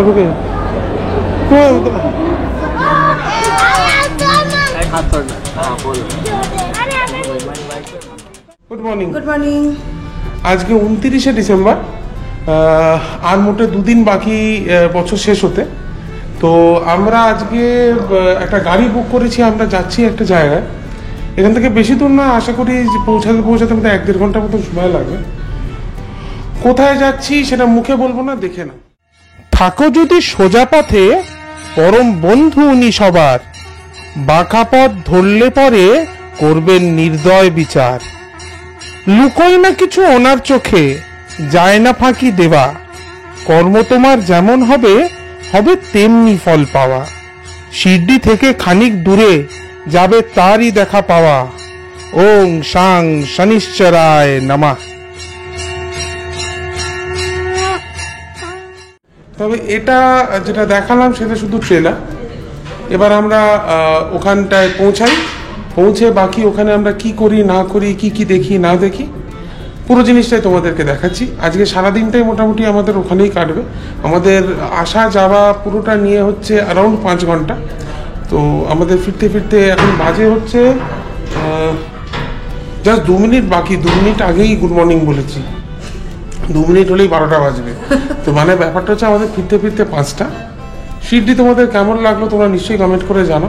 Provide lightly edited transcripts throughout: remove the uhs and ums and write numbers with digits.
ঢুকে good morning. Good morning. আজকে 29শে December, আর মোটে দুদিন বাকি বছর শেষ হতে। তো আমরা আজকে একটা গাড়ি বুক করেছি, আমরা যাচ্ছি একটা জায়গায়। এখান থেকে বেশি দূর না, আশা করি পৌঁছাতে আমাদের 1-1.5 ঘন্টার মতো সময় লাগবে। কোথায় যাচ্ছি সেটা মুখে বলবো না, দেখে না। থাকো যদি সোজা পথে, পরম বন্ধু উনি সবার, বাঁকা পথ ধরলে পরে করবেন নির্দয় বিচার। লুকোয় না কিছু ওনার চোখে, যায় না ফাঁকি দেওয়া, কর্ম তোমার যেমন হবে হবে তেমনি ফল পাওয়া। শিরডি থেকে খানিক দূরে যাবে তারই দেখা পাওয়া। ওং সাং শনিশ্চরায় নমঃ। তবে এটা যেটা দেখালাম সেটা শুধু ট্রেলার। এবার আমরা ওখানটায় পৌঁছে বাকি ওখানে আমরা কি করি না করি, কি দেখি না দেখি, পুরো জিনিসটাই তোমাদেরকে দেখাচ্ছি। আজকে সারাদিনটাই মোটামুটি আমাদের ওখানেই কাটবে। আমাদের আসা যাওয়া পুরোটা নিয়ে হচ্ছে অ্যারাউন্ড 5 ঘন্টা। তো আমাদের ফিরতে এখন বাজে হচ্ছে জাস্ট 2 মিনিট বাকি। 2 মিনিট আগেই গুড মর্নিং বলেছি, 2 মিনিট হলেই 12টা বাজবে। তো মানে ব্যাপারটা হচ্ছে আমাদের ফিরতে 5টা। শিরডি তোমাদের কেমন লাগলো তোমরা নিশ্চয়ই কমেন্ট করে জানো।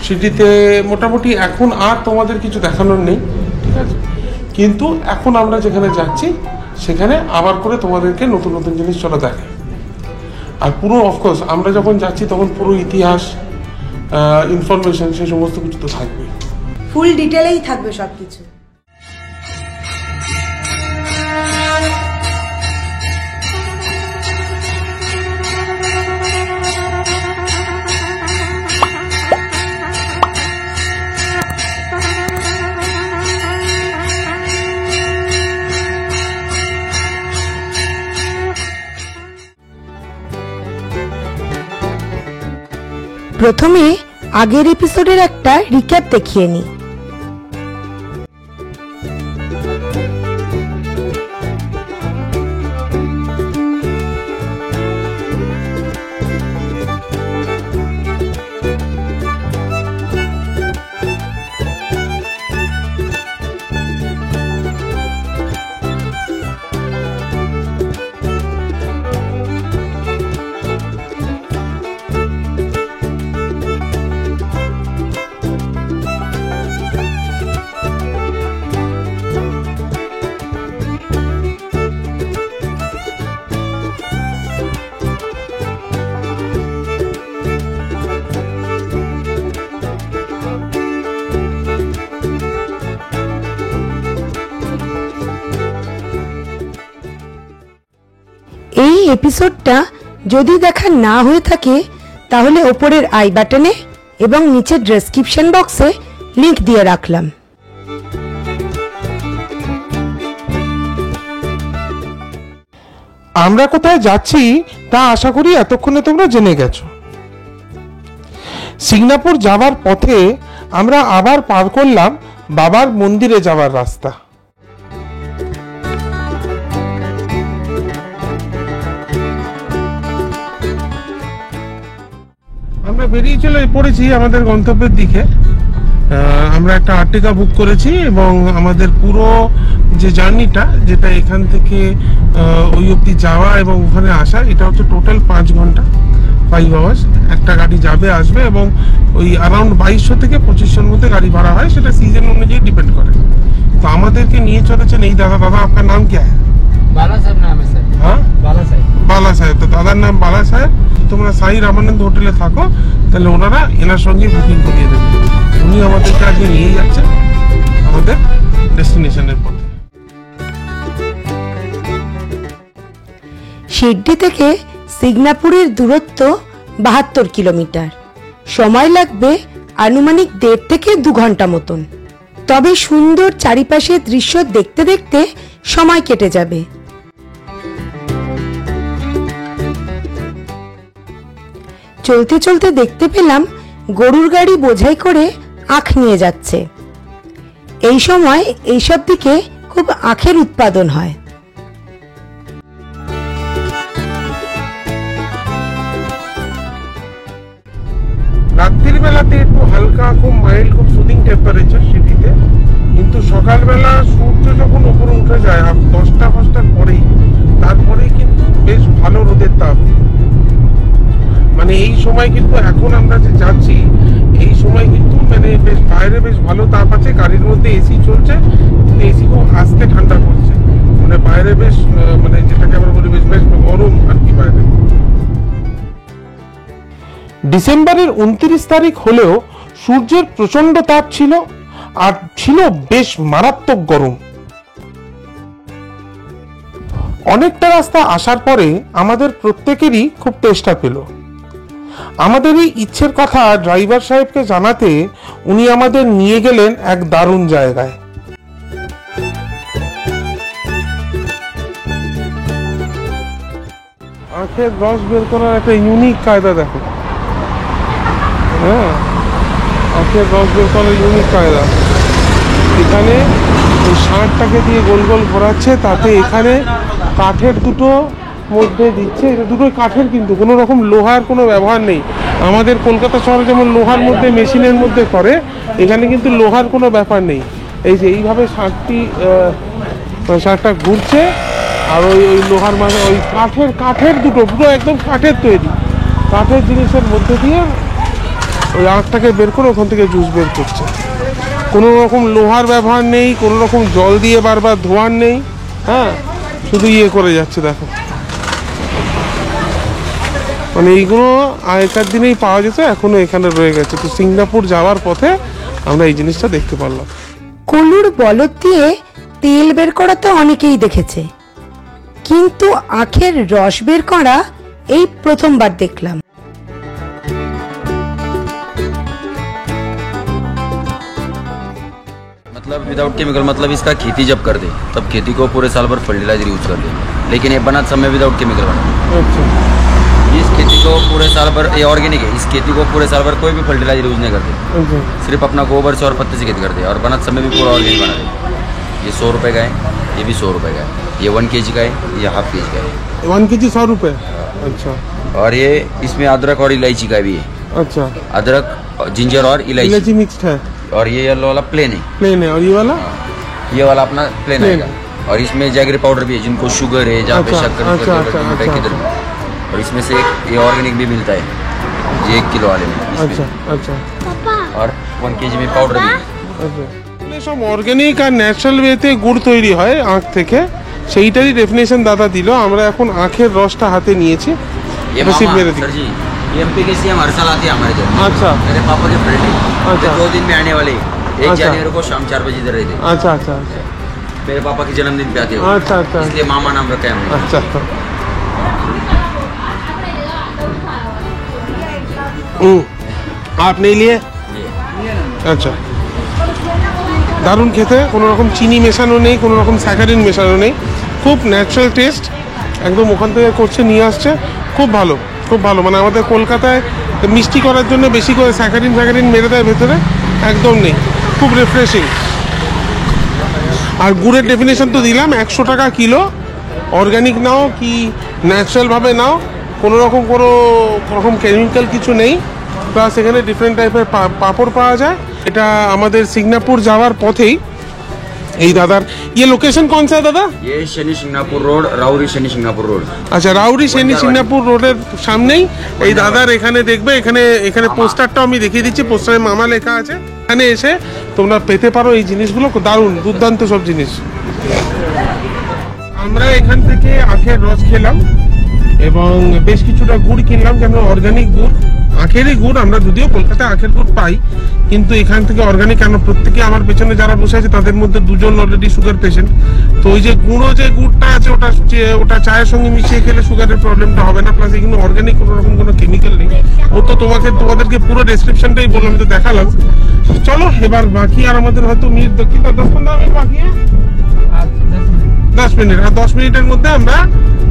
শিরডিতে মোটামুটি এখন আর তোমাদের কিছু দেখানোর নেই, ঠিক আছে? কিন্তু এখন আমরা যেখানে যাচ্ছি সেখানে আবার করে তোমাদেরকে নতুন নতুন জিনিস চলো দেখাই। আর পুরো অফকোর্স আমরা যখন যাচ্ছি তখন পুরো ইতিহাস, ইনফরমেশন, সে সমস্ত কিছু তো থাকবে, ফুল ডিটেলেই থাকবে সবকিছু। প্রথমে আগের এপিসোডের একটা রিক্যাপ দেখিয়ে নিই। এই এপিসোডটা যদি দেখা না হয়ে থাকে তাহলে ওপরের আই বাটনে এবং নিচের ডেসক্রিপশন বক্সে লিংক দিয়ে রাখলাম। আমরা কোথায় যাচ্ছি তা আশা করি এতক্ষণে তোমরা জেনে গেছো। সিঙ্গাপুর যাওয়ার পথে আমরা আবার পার করলাম বাবার মন্দিরে যাওয়ার রাস্তা। আমরা বেরিয়ে চলে পড়েছি আমাদের গন্তব্যের দিকে। আমরা একটা আর্টিকা বুক করেছি এবং আমাদের পুরো যে জার্নিটা, যেটা এখান থেকে ওই অবধি যাওয়া এবং ওখানে আসা, এটা হচ্ছে টোটাল 5 ঘন্টা, 5 আওয়ার্স। একটা গাড়ি যাবে আসবে এবং ওই অ্যারাউন্ড 2200 থেকে 2500-র মধ্যে গাড়ি ভাড়া হয়, সেটা সিজন অনুযায়ী ডিপেন্ড করে। তো আমাদেরকে নিয়ে চলেছেন এই দাদা। আপনার নাম কি? बाला साहब नाम है सर। हाँ, बाला साहब। তো দাদার নাম বালা সাহেব। তোমরা সাই রামানন্দ হোটেলে থাকো, তাহলে ওনারা এনার সঙ্গে বুকিং করিয়ে দেবেন। উনি আমাদেরকে আজকে নিয়ে যাচ্ছেন আমাদের ডেস্টিনেশনের পথে। শিরডি থেকে সিঙ্গাপুরের দূরত্ব 72 কিলোমিটার। সময় লাগবে আনুমানিক 1.5 থেকে 2 ঘন্টা মতন। তবে সুন্দর চারিপাশের দৃশ্য দেখতে দেখতে সময় কেটে যাবে। চলতে চলতে দেখতে পেলাম গরুর গাড়ি বোঝাই করে আখ নিয়ে যাচ্ছে। এই সময় এইসব দিকে খুব আখের উৎপাদন হয়। বেলাতে একটু হালকা, খুব মাইল্ড, খুব সুদিং টেম্পারেচার সিটিতে, কিন্তু সকালবেলা সূর্য যখন উপরে উঠে যায় 10টার পরেই, তারপরেই কিন্তু বেশ ভালো রোদের তাপ। মানে এই সময় কিন্তু এখন আমরা যে যাচ্ছি এই সময় কিন্তু মানে বেশ বাইরে বেশ ভালো তাপ আছে, গাড়ির মধ্যে এসি চলছে, কিন্তু এসি খুব আস্তে ঠান্ডা করছে, মানে বাইরে বেশ মানে যেটাকে আমরা বলি বেশ গরম আর কি বাইরে। ডিসেম্বরের 29 তারিখ হলেও সূর্যের প্রচন্ড তাপ ছিল, আর ছিল বেশ মারাত্মক গরম। অনেকটা রাস্তা আসার পরে আমাদের প্রত্যেকেরই খুব তেষ্টা পেল। আমাদের এই ইচ্ছের কথা ড্রাইভার সাহেবকে জানাতে উনি আমাদের নিয়ে গেলেন এক দারুণ জায়গায়। আখের রস বের করার একটা ইউনিক কায়দা দেখো। হ্যাঁ, আখের রস বের করার ইউনিক কায়দা। এখানে ওই ষাঁড়টাকে দিয়ে গোল গোল ঘোরাচ্ছে, তাতে এখানে কাঠের দুটো মধ্যে দিচ্ছে, এটা দুটোই কাঠের, কিন্তু কোনো রকম লোহার কোনো ব্যবহার নেই। আমাদের কলকাতা শহরে যেমন লোহার মধ্যে মেশিনের মধ্যে করে, এখানে কিন্তু লোহার কোনো ব্যাপার নেই। এই যে এইভাবে ষাঁড়টা ঘুরছে, আর ওই লোহার মাঝে ওই কাঠের দুটো, পুরো একদম কাঠের তৈরি, কাঠের জিনিসের মধ্যে দিয়ে ওই আখটাকে বের করে ওখান থেকে জুস বের করছে। কোনো রকম লোহার ব্যবহার নেই, কোনো রকম জল দিয়ে বারবার ধোয়ার নেই। হ্যাঁ, শুধু ইয়ে করে যাচ্ছে দেখো। মানে এইগুলো আগেকার দিনেই পাওয়া যেত, এখনো এখানে রয়ে গেছে। তো সিঙ্গাপুর যাওয়ার পথে আমরা এই জিনিসটা দেখতে পারলাম। কলুর বলদ দিয়ে তেল বের করা তো অনেকেই দেখেছে, কিন্তু আখের রস বের করা এই প্রথমবার দেখলাম। मतलब विदाउट केमिकल, मतलब इसका खेती जब कर दे तब खेती को पूरे साल भर फर्टिलाइजर यूज कर दे, लेकिन ये बना सब में विदाउट केमिकल बना। अच्छा, इस खेती को पूरे साल भर, ये ऑर्गेनिक है, इस खेती को पूरे साल भर कोई भी फर्टिलाइजर यूज नहीं करते, अच्छा, सिर्फ अपना गोबर से और पत्ते से खेती करते हैं, और बनत सब में भी पूरा ऑर्गेनिक बना दे। ये 100 रुपये का है, ये भी 100 रुपये का है, ये 1 kg का है, ये ½ kg का है। 1 kg 100 रुपये। अच्छा, और ये इसमें अदरक और इलायची का भी है। अच्छा, अदरक, जिंजर और इलायची इलायची। मिक्स्ड है, और ये येलो वाला प्लेन है, प्लेन है, और ये वाला ये वाला अपना प्लेन Plain। आएगा। और इसमें जैगरी पाउडर भी है, जिनको शुगर है, जहाँ पे अच्छा, शक्कर अच्छा, अच्छा, अच्छा, किधर भी। और इसमें से एक ये ऑर्गेनिक भी मिलता है, ये 1 किलो वाले में इसमें। अच्छा, अच्छा, और 1 kg में पाउडर भी है। আচ্ছা। সব অর্গানিক আর ন্যাচারাল ওয়েতে গুড় তৈরি হয় আখ থেকে, সেইটারই ডেফিনেশন দাদা দিল। আমরা এখন আখের রসটা হাতে নিয়েছি, ये এটা সিপ मामा মেরে দিই। सर जी, ये एमपी के सीएम हर साल आते हैं हमारे घर। अच्छा, मेरे पापा के फ्रेंड है, अच्छा। 2 दिन में आने वाले हैं। 1 अच्छा। जनवरी को शाम 4 बजे इधर रहते हैं। আচ্ছা, আচ্ছা, আচ্ছা, मेरे पापा के जन्मदिन पे आते हो, अच्छा, अच्छा। इसलिए मामा नाम रखा है हमने। আচ্ছা। आप नहीं लिए? আচ্ছা, দারুণ খেতে, কোনো রকম চিনি মেশানো নেই, কোনো রকম স্যাকারিন মেশানো নেই, খুব ন্যাচারাল টেস্ট, একদম ওখান থেকে করছে নিয়ে আসছে, খুব ভালো, খুব ভালো। মানে আমাদের কলকাতায় মিষ্টি করার জন্য বেশি করে স্যাকারিন মেরে দেয় ভেতরে, একদম নেই, খুব রিফ্রেশিং। আর গুড়ের ডেফিনেশন তো দিলাম, 100 টাকা কিলো। অর্গানিক নাও কি ন্যাচারালভাবে নাও, কোনো রকম কেমিক্যাল কিছু নেই। প্লাস এখানে ডিফারেন্ট টাইপের পাঁপড় পাওয়া যায়। এটা আমাদের সিঙ্গাপুর যাওয়ার পথেই এই দাদার। ইয়ে লোকেশন কোন সা দাদা? ये शनि सिंगापुर रोड, राउरी शनि सिंगापुर रोड। আচ্ছা, রাউরি সেনি সিঙ্গাপুর রোডের সামনেই এই দাদার। এখানে দেখবে, এখানে পোস্টারটাও আমি দেখিয়ে দিচ্ছি, পোস্টারে মামা লেখা আছে। এখানে এসে তোমরা পেতে পারো এই জিনিসগুলো, দারুণ দুর্দান্ত সব জিনিস। আমরা এখান থেকে আখের রস খেলাম এবং বেশ কিছুটা গুড় কিনলাম, কেন অর্গানিক গুড়, আখেরই গুড়। আমরা যদিও কলকাতায় আখের গুড় পাই, কিন্তু এখান থেকে অর্গানিক। কেন প্রত্যেকে আমার পেছনে যারা বসে আছে তাদের মধ্যে 2 জন অলরেডি সুগার পেশেন্ট। তো ওই যে গুঁড়ো যে গুড়টা আছে ওটা চায়ের সঙ্গে মিশিয়ে খেলে সুগারের প্রবলেমটা হবে না। প্লাস এগুলো অর্গানিক, কোনো রকম কোনো কেমিক্যাল নেই। ও তো তোমাদেরকে পুরো ডেসক্রিপশনটাই বললাম, তো দেখালাম। চলো এবার বাকি আর আমাদের হয়তো মিনিট 10-15 মিনিট বাকি, 10 মিনিট। আর 10 মিনিটের মধ্যে আমরা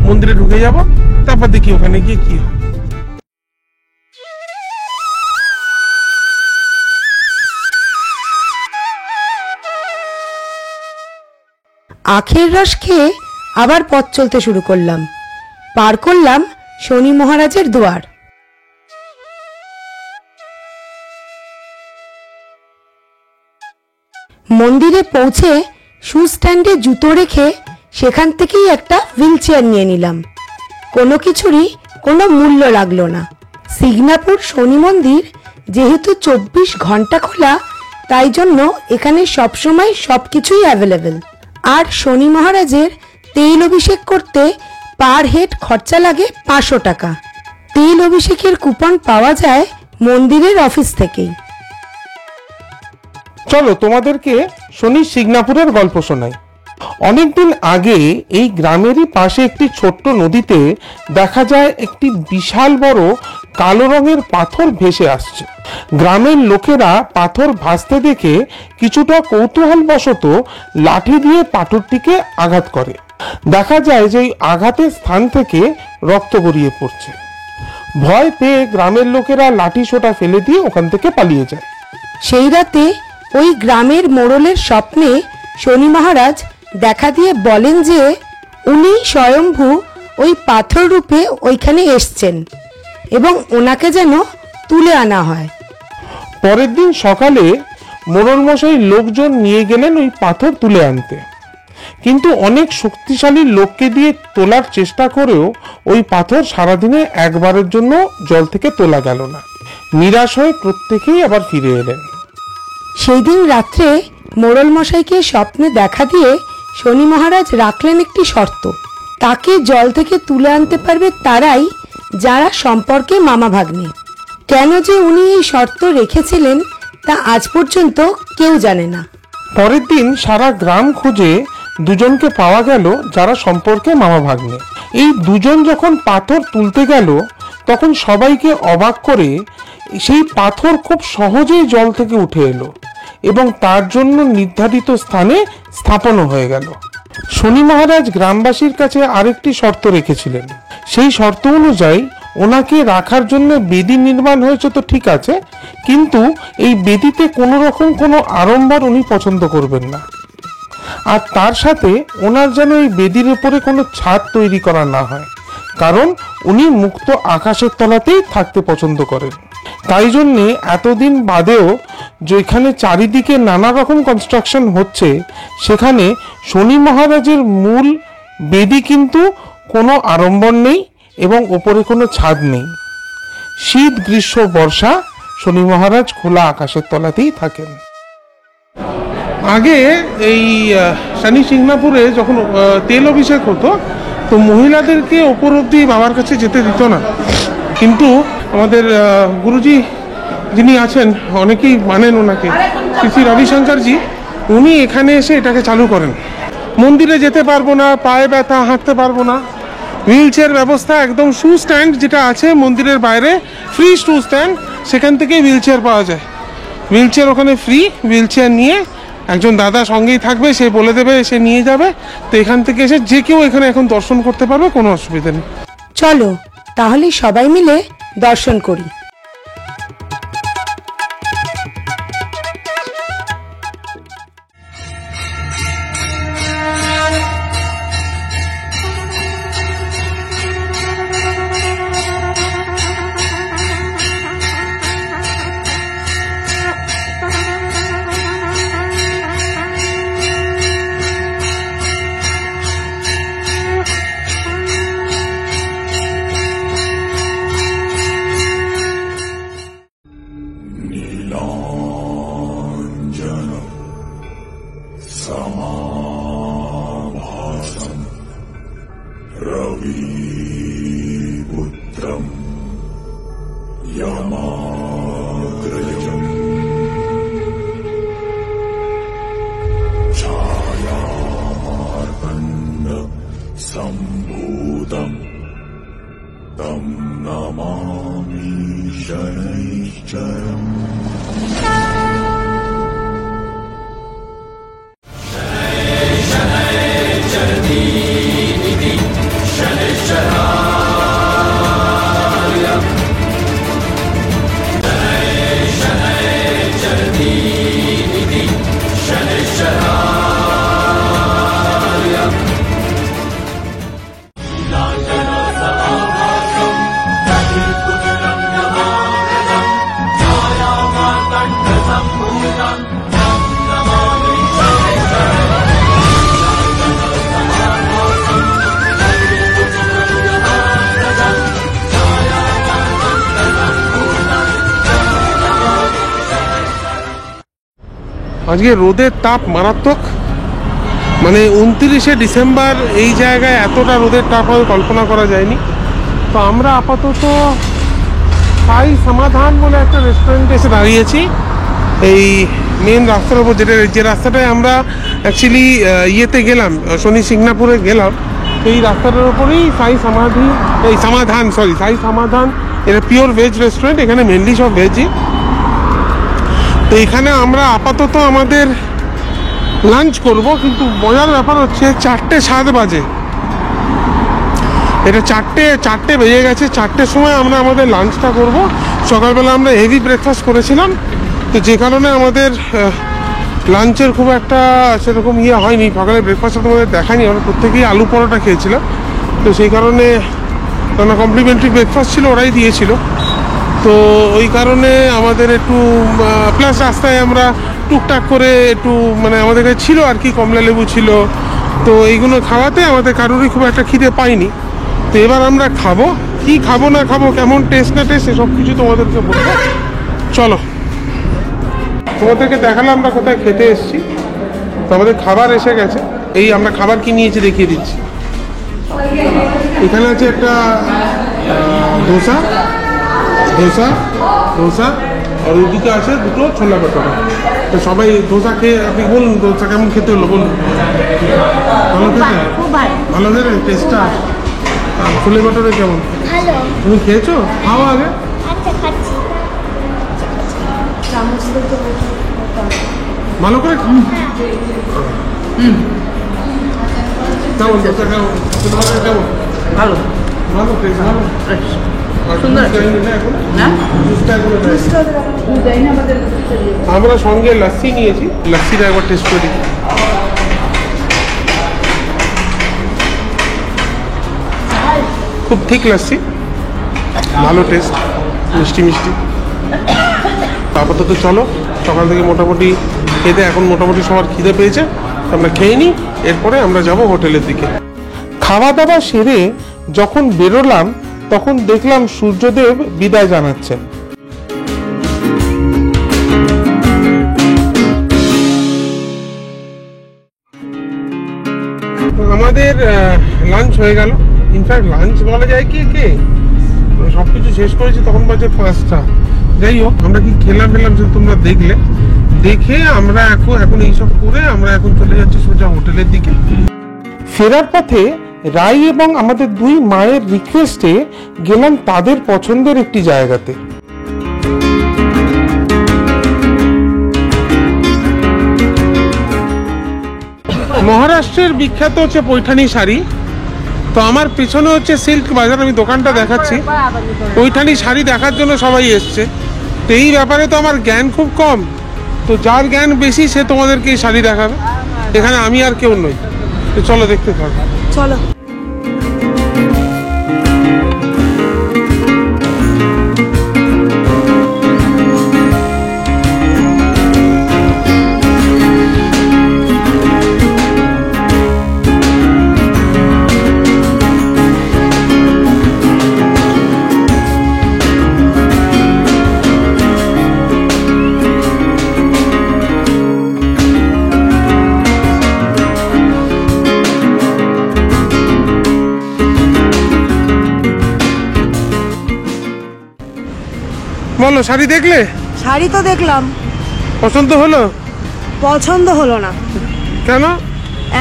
মন্দিরে ঢুকে যাব, তারপর দেখি ওখানে গিয়ে কি হয়। আখের রস খেয়ে আবার পথ চলতে শুরু করলাম। পার করলাম শনি মহারাজের দুয়ার। মন্দিরে পৌঁছে শু স্ট্যান্ডে জুতো রেখে সেখান থেকেই একটা হুইল চেয়ার নিয়ে নিলাম। কোনো কিছুরই কোনো মূল্য লাগলো না। সিগনাপুর শনি মন্দির যেহেতু 24 ঘন্টা খোলা, তাই জন্য এখানে সবসময় সবকিছুই অ্যাভেলেবেল। আর শনি মহারাজের তেল অভিষেক করতে পার হেড খরচা লাগে 500 টাকা। তেল অভিষেকের কুপন পাওয়া যায় মন্দিরের অফিস থেকেই। চলো তোমাদেরকে শনি সিগনাপুরের গল্প শোনাই। অনেকদিন আগে এই গ্রামেরই পাশে একটি ছোট্ট নদীতে দেখা যায় একটি বিশাল বড় কালো রঙের পাথর ভেসে আসছে। গ্রামের লোকেরা পাথর ভাসতে দেখে কিছুটা কৌতূহলবশত লাঠি দিয়ে পাথরটিকে আঘাত করে। দেখা যায় যে এই আঘাতের স্থান থেকে রক্ত গড়িয়ে পড়ছে। ভয় পেয়ে গ্রামের লোকেরা লাঠি সোঁটা ফেলে দিয়ে ওখান থেকে পালিয়ে যায়। সেই রাতে ওই গ্রামের মোড়লের স্বপ্নে শনি মহারাজ দেখা দিয়ে বলেন যে উনি স্বয়ম্ভু ওই পাথর রূপে ওইখানে এসছেন এবং ওনাকে যেন তুলে আনা হয়। পরের দিন সকালে মোড়ল মশাই লোকজন নিয়ে গেলেন ওই পাথর তুলে আনতে, কিন্তু অনেক শক্তিশালী লোককে দিয়ে তোলার চেষ্টা করেও ওই পাথর সারাদিনে একবারের জন্য জল থেকে তোলা গেল না। নিরাশ হয়ে প্রত্যেকেই আবার ফিরে এলেন। সেই দিন রাত্রে মোড়ল মশাইকে স্বপ্নে দেখা দিয়ে শনি মহারাজ রাখলেন একটি শর্ত। তাকে জল থেকে তুলে আনতে পারবে তারাই যারা সম্পর্কে মামা ভাগ্নে। কেন যে উনি এই শর্ত রেখেছিলেন তা আজ পর্যন্ত কেউ জানে না। পরের দিন সারা গ্রাম খুঁজে দুজনকে পাওয়া গেল যারা সম্পর্কে মামা ভাগ্নে। এই দুজন যখন পাথর তুলতে গেল তখন সবাইকে অবাক করে সেই পাথর খুব সহজেই জল থেকে উঠে এলো এবং তার জন্য নির্ধারিত স্থানে স্থাপন হয়ে গেল। শনি মহারাজ গ্রামবাসীর কাছে আরেকটি শর্ত রেখেছিলেন। সেই শর্ত অনুযায়ী ওনাকে রাখার জন্য বেদি নির্মাণ হয়েছে তো ঠিক আছে, কিন্তু এই বেদিতে কোনো রকম কোনো আড়ম্বর উনি পছন্দ করবেন না। আর তার সাথে ওনার যেন এই বেদির উপরে কোনো ছাদ তৈরি করা না হয়, কারণ উনি মুক্ত আকাশের তলাতেই থাকতে পছন্দ করেন। তাই জন্যে এতদিন বাদেও যেখানে চারিদিকে নানা রকম কনস্ট্রাকশন হচ্ছে সেখানে শনি মহারাজের মূল বেদি কিন্তু কোনো আড়ম্বর নেই এবং ওপরে কোনো ছাদ নেই। শীত, গ্রীষ্ম, বর্ষা শনি মহারাজ খোলা আকাশের তলাতেই থাকেন। আগে এই শনি সিংনাপুরে যখন তেল অভিষেক হতো তো মহিলাদেরকে ওপর অব্দি বাবার কাছে যেতে দিত না, কিন্তু আমাদের গুরুজি যিনি আছেন, অনেকেই মানেন ওনাকে, শ্রী শ্রী রবিশঙ্করজি, উনি এখানে এসে এটাকে চালু করেন। মন্দিরে যেতে পারবো না, পায়ে ব্যথা, হাঁটতে পারবো না, হুইল চেয়ার ব্যবস্থা, একদম শু স্ট্যান্ড যেটা আছে মন্দিরের বাইরে, ফ্রি শু স্ট্যান্ড, সেখান থেকেই হুইল চেয়ার পাওয়া যায়। হুইল চেয়ার ওখানে ফ্রি। হুইল চেয়ার নিয়ে একজন দাদা সঙ্গেই থাকবে, সে বলে দেবে, সে নিয়ে যাবে। তো এখান থেকে এসে যে কেউ এখানে এখন দর্শন করতে পারবে, কোনো অসুবিধা নেই। চলো তাহলে সবাই মিলে দর্শন করি। रविपुत्रम् यमाग्रजम् छायामार्तण्ड सम्भूतम् तं नमामि शनैश्चरम्। Sambo আজকে রোদের তাপ মারাত্মক, মানে 29শে ডিসেম্বর এই জায়গায় এতটা রোদের তাপ হয় কল্পনা করা যায়নি। তো আমরা আপাতত সাই সমাধান বলে একটা রেস্টুরেন্টে এসে দাঁড়িয়েছি, এই মেন রাস্তার উপর, যে রাস্তাটায় আমরা অ্যাকচুয়ালি ইয়েতে গেলাম, শনি সিংনাপুরে গেলাম। এই রাস্তাটার উপরেই সাই সমাধান, এটা পিওর ভেজ রেস্টুরেন্ট, এখানে মেনলি সব ভেজই। তো এখানে আমরা আপাতত আমাদের লাঞ্চ করব, কিন্তু মজার ব্যাপার হচ্ছে 4:07 বাজে, এটা 4টে বেজে গেছে। 4টের সময় আমরা আমাদের লাঞ্চটা করব। সকালবেলা আমরা হেভি ব্রেকফাস্ট করেছিলাম, তো যে কারণে আমাদের লাঞ্চের খুব একটা সেরকম হয়নি। সকালে ব্রেকফাস্টটা তোমাদের দেখায়নি, আমরা প্রত্যেকেই আলু পরোটা খেয়েছিলাম, তো সেই কারণে কমপ্লিমেন্টারি ব্রেকফাস্ট ছিল, ওরাই দিয়েছিল। তো ওই কারণে আমাদের একটু প্লাস রাস্তায় আমরা টুকটাক করে একটু মানে আমাদের কাছে ছিল আর কি, কমলা লেবু ছিল, তো এইগুলো খাওয়াতে আমাদের কারোরই খুব একটা খিদে পাইনি। তো এবার আমরা খাবো, কি খাবো না খাবো, কেমন টেস্ট না টেস্ট, সব কিছু তোমাদেরকে বলবো। চলো, তোমাদেরকে দেখালাম আমরা কোথায় খেতে এসেছি। তো আমাদের খাবার এসে গেছে, এই আমরা খাবার কি নিয়েছি দেখিয়ে দিচ্ছি। এখানে আছে একটা ধোসা, আর ওইদিকে আছে দুটো ছোলা ভটোরা। তো সবাই ধোসা খেয়ে, আপনি বলুন ধোসা কেমন খেতে হলো বলুন। ভালো খেতে, ভালো খেতে টেস্টটা। আর ছোলে ভটোরে কেমন, তুমি খেয়েছো? খাও আগে। ভালো করে কেমন ধোসা কেমন, কেমন? ভালো টেস্ট, ভালো আমরা সঙ্গে লস্যি নিয়েছি, লস্যিটা একবার টেস্ট করি। খুব ঠিক লস্যি, ভালো টেস্ট, মিষ্টি। আপাতত চলো, সকাল থেকে মোটামুটি খেতে, এখন মোটামুটি সবার খিদে পেয়েছে, আমরা খেয়ে নিই, এরপরে আমরা যাব হোটেলের দিকে। খাওয়া দাওয়া সেরে যখন বেরোলাম তখন দেখলাম সূর্যদেব বিদায় জানাচ্ছেন। আমাদের লাঞ্চ হয়ে গেল, ইনফ্যাক্ট লাঞ্চ বলা যায় কি কে সবকিছু শেষ করেছি, তখন বাজে 5টা। যাই হোক, আমরা কি খেলাম যে তোমরা দেখে আমরা এখন এইসব করে আমরা এখন চলে যাচ্ছি সোজা হোটেলের দিকে। ফেরার পথে রাই এবং আমাদের দুই মায়ের রিকোয়েস্টে গেলাম তাদের পছন্দের একটি জায়গাতে। মহারাষ্ট্রের বিখ্যাত হচ্ছে পৈঠানি শাড়ি, তো আমার পিছনে হচ্ছে সিল্ক বাজার, আমি দোকানটা দেখাচ্ছি। পৈঠানি শাড়ি দেখার জন্য সবাই এসছে, তো এই ব্যাপারে তো আমার জ্ঞান খুব কম, তো যার জ্ঞান বেশি সে তোমাদেরকে এই শাড়ি দেখাবে, এখানে আমি আর কেউ নই। তো চলো দেখতে থাকো, চলো। বলো, শাড়ি দেখলে? শাড়ি তো দেখলাম, পছন্দ হলো? পছন্দ হলো না। কেন?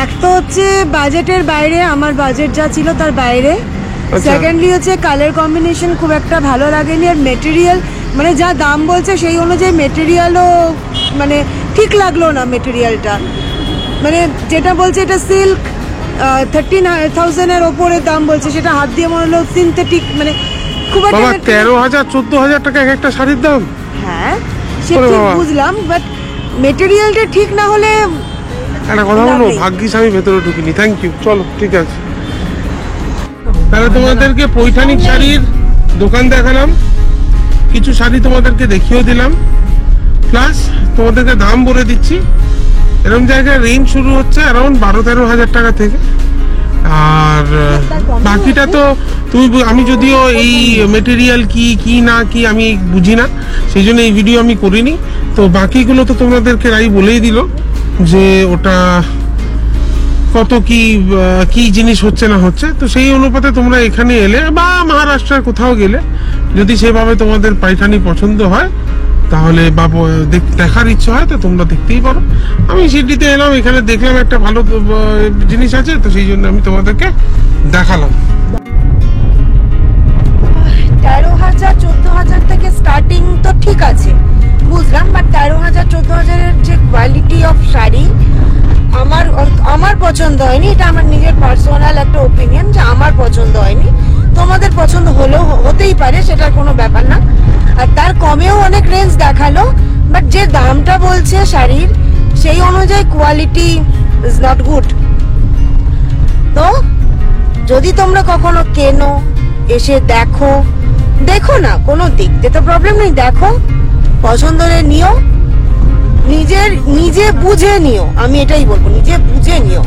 এক তো হচ্ছে বাজেটের বাইরে, আমার বাজেট যা ছিল তার বাইরে। সেকেন্ডলি হচ্ছে কালার কম্বিনেশন খুব একটা ভালো লাগেনি, আর মেটেরিয়াল মানে যা দাম বলছে সেই অনুযায়ী মেটেরিয়ালও মানে ঠিক লাগলো না। মেটেরিয়ালটা মানে যেটা বলছে এটা সিল্ক, 13,000-এর ওপরে দাম বলছে, সেটা হাত দিয়ে মনে হলো সিনথেটিক, মানে খুব একটা। 13,000-14,000 টাকা এক একটা শাড়ির দাম? হ্যাঁ সে ঠিক বুঝলাম, বাট মেটেরিয়ালটা ঠিক না হলে। একটা কথা বলবো, ভাগ্যিস আমি ভেতরে ঢুকিনি। থ্যাংক ইউ, চলো ঠিক আছে। তাহলে তোমাদেরকে পৈঠানিক শাড়ির দোকান দেখালাম, কিছু শাড়ি তোমাদেরকে দেখিয়েও দিলাম, প্লাস তোমাদেরকে দাম বলে দিচ্ছি। এরকম জায়গায় রেঞ্জ শুরু হচ্ছে অ্যারাউন্ড 12-13 টাকা থেকে, আর বাকিটা তো আমি যদিও এই মেটেরিয়াল কি না কি আমি বুঝি না, সেই জন্য এই ভিডিও আমি করিনি। তো বাকিগুলো তো তোমাদেরকে রাই বলেই দিল যে ওটা কত কি কি জিনিস হচ্ছে না হচ্ছে। তো সেই অনুপাতে তোমরা এখানে এলে বা মহারাষ্ট্রের কোথাও গেলে যদি সেভাবে তোমাদের পায়খানি পছন্দ হয় তাহলে বা দেখার ইচ্ছা হয় তো তোমরা দেখতেই পারো। আমি সিটিতে এলাম, এখানে দেখলাম একটা ভালো জিনিস আছে, তো সেই জন্য আমি তোমাদেরকে দেখালাম। 13,000 14,000 থেকে স্টার্টিং তো ঠিক আছে বুঝলাম, বাট 13,000 14,000-এর যে কোয়ালিটি অফ শাড়ি আমার পছন্দ হয়নি। এটা আমার নিজের পার্সোনাল একটা ওপিনিয়ন যে আমার পছন্দ হয়নি। তোমাদের পছন্দ হলেও হতেই পারে, সেটার কোনো ব্যাপার না। আর তার কমেও অনেক রেঞ্জ দেখালো, বাট যে দামটা বলছে শাড়ির সেই অনুযায়ী কোয়ালিটি ইজ নট গুড। তো যদি তোমরা কখনো কেনো, এসে দেখো না, কোনো দেখতে তো প্রবলেম নেই, দেখো পছন্দ হলে নিও, নিজে বুঝে নিও। আমি এটাই বলবো, নিজে বুঝে নিও।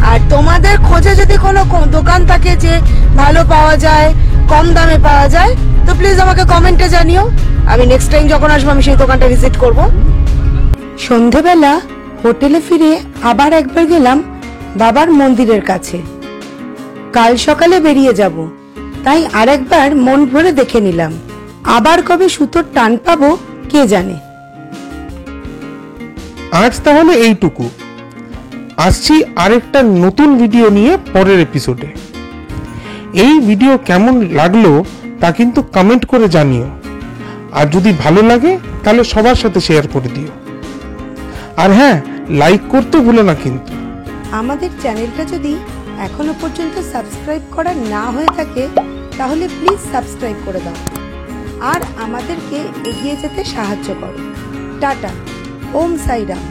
আর তোমাদের খোঁজে যদি কোনো দোকান থাকে যে ভালো পাওয়া যায়, কম দামে পাওয়া যায়, তো প্লিজ আমাকে কমেন্টে জানিও। আমি নেক্সট টাইম যখন আসবো আমি সেই দোকানটা ভিজিট করব। সন্ধেবেলা হোটেলে ফিরে আবার একবার গেলাম বাবার মন্দিরের কাছে। কাল সকালে বেরিয়ে যাব, তাই আরেকবার মন ভরে দেখে নিলাম। আবার কবে সুতোর টান পাবো কে জানে। আজ তাহলে এইটুকু। আসছি আরেকটা নতুন ভিডিও নিয়ে পরের এপিসোডে। এই ভিডিও কেমন লাগলো তা কিন্তু কমেন্ট করে জানিও। আর যদি ভালো লাগে তাহলে সবার সাথে শেয়ার করে দিও। আর হ্যাঁ, লাইক করতে ভুলো না কিন্তু। আমাদের চ্যানেলটা যদি এখনো পর্যন্ত সাবস্ক্রাইব করা না হয়ে থাকে তাহলে প্লিজ সাবস্ক্রাইব করে দাও আর আমাদেরকে এগিয়ে যেতে সাহায্য করো। টাটা, ওম সাইরাম।